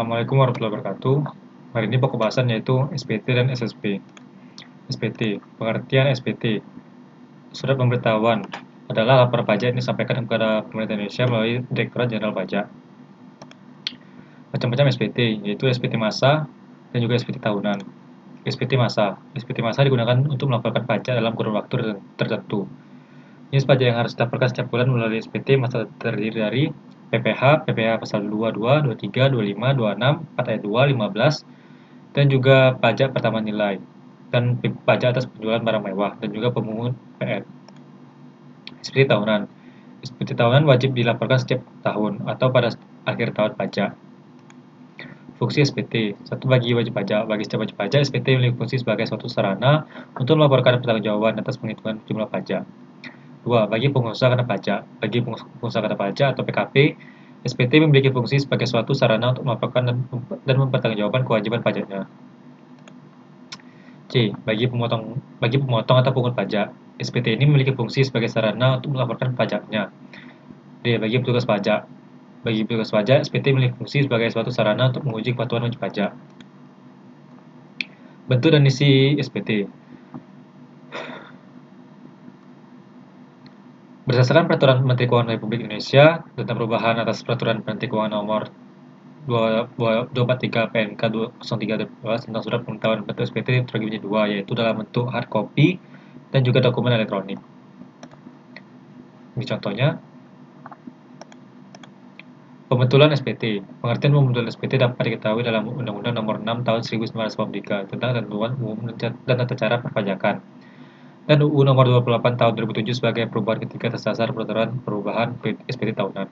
Assalamualaikum warahmatullahi wabarakatuh. Hari ini pembahasan yaitu SPT dan SSP. SPT, pengertian SPT. Surat pemberitahuan adalah laporan pajak yang disampaikan kepada pemerintah Indonesia melalui Direktorat Jenderal Pajak. Macam-macam SPT, yaitu SPT masa dan juga SPT tahunan. SPT masa. SPT masa digunakan untuk melaporkan pajak dalam kurun waktu tertentu. Jenis pajak yang harus dilaporkan setiap bulan melalui SPT masa terdiri dari PPh pasal 22, 23, 25, 26, 4 ayat 2, 15, dan juga pajak pertambahan nilai, dan pajak atas penjualan barang mewah, dan juga pemungut PN. SPT tahunan. SPT tahunan wajib dilaporkan setiap tahun atau pada akhir tahun pajak. Fungsi SPT. Satu, bagi wajib pajak. Bagi setiap wajib pajak, SPT memiliki fungsi sebagai suatu sarana untuk melaporkan pertanggungjawaban atas penghitungan jumlah pajak. 2. Bagi pengusaha kena pajak. Bagi pengusaha kena pajak atau PKP, SPT memiliki fungsi sebagai suatu sarana untuk melaporkan dan mempertanggungjawabkan kewajiban pajaknya. C. Bagi pemotong atau pungut pajak, SPT ini memiliki fungsi sebagai sarana untuk melaporkan pajaknya. D. Bagi petugas pajak. Bagi petugas pajak, SPT memiliki fungsi sebagai suatu sarana untuk menguji kepatuhan wajib pajak. Bentuk dan isi SPT. Berdasarkan Peraturan Menteri Keuangan Republik Indonesia tentang perubahan atas Peraturan Menteri Keuangan Nomor 243 PMK 203 tentang surat pemberitahuan bentuk SPT terbagi menjadi dua, yaitu dalam bentuk hard copy dan juga dokumen elektronik. Ini contohnya. Pembetulan SPT. Pengertian pembetulan SPT dapat diketahui dalam Undang-Undang Nomor 6 Tahun 1993 tentang ketentuan umum dan tata cara perpajakan, dan UU Nomor 28 Tahun 2007 sebagai perubahan ketiga atas dasar peraturan perubahan SPT tahunan.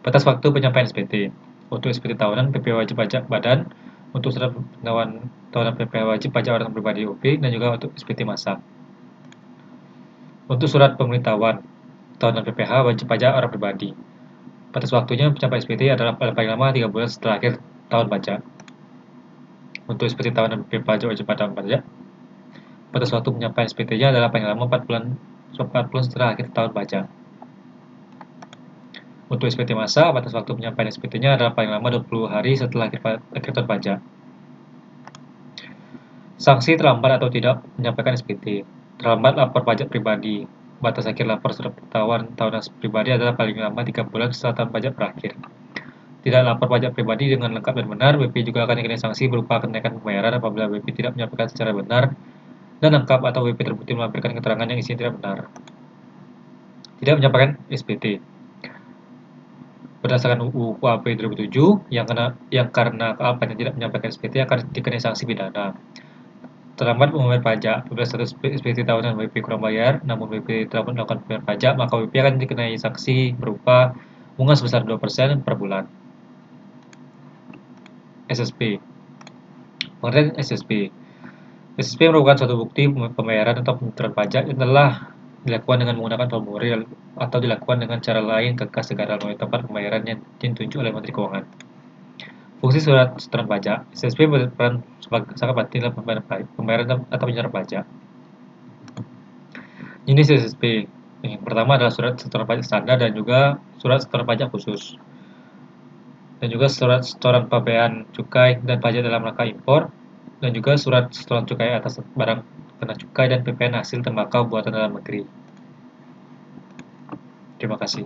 Batas waktu penyampaian SPT. Untuk SPT tahunan, PP wajib pajak badan. Untuk surat pemberitahuan tahunan, PP wajib pajak orang pribadi OP, dan juga untuk SPT masa. Untuk surat pemberitahuan tahunan PPh wajib pajak orang pribadi. Batas waktunya pencapaian SPT adalah paling lama 3 bulan setelah akhir tahun pajak. Untuk SPT tahunan PP wajib pajak, batas waktu penyampaian SPT-nya adalah paling lama 4 bulan setelah akhir tahun pajak. Untuk SPT masa, batas waktu penyampaian SPT-nya adalah paling lama 20 hari setelah akhir tahun pajak. Sanksi terlambat atau tidak menyampaikan SPT. Terlambat lapor pajak pribadi. Batas akhir lapor surat pemberitahuan tahunan pribadi adalah paling lama 3 bulan setelah tahun pajak berakhir. Tidak lapor pajak pribadi dengan lengkap dan benar, WP juga akan dikenai sanksi berupa kenaikan pembayaran apabila WP tidak menyampaikan secara benar dan lengkap atau WP terbukti melampirkan keterangan yang isinya tidak benar. Tidak menyampaikan SPT. Berdasarkan UU KUHP 2007, yang karena kealpanya tidak menyampaikan SPT akan dikenai sanksi pidana. Terlambat membayar pajak. Apabila status SPT tahunan WP kurang bayar, namun WP telah melakukan pembayaran pajak, maka WP akan dikenai sanksi berupa bunga sebesar 2% per bulan. SSP. Pengertian SSP. SSP merupakan suatu bukti pembayaran atau penyetoran pajak yang telah dilakukan dengan menggunakan formulir atau dilakukan dengan cara lain ke kas negara melalui tempat pembayaran yang ditunjuk oleh Menteri Keuangan. Fungsi surat setoran pajak. SSP berperan sangat penting dalam pembayaran atau penyetoran pajak. Jenis SSP. Yang pertama adalah surat setoran pajak standar dan juga surat setoran pajak khusus. Dan juga surat setoran pabean cukai dan pajak dalam rangka impor, dan juga surat setoran cukai atas barang kena cukai dan PPN hasil tembakau buatan dalam negeri. Terima kasih.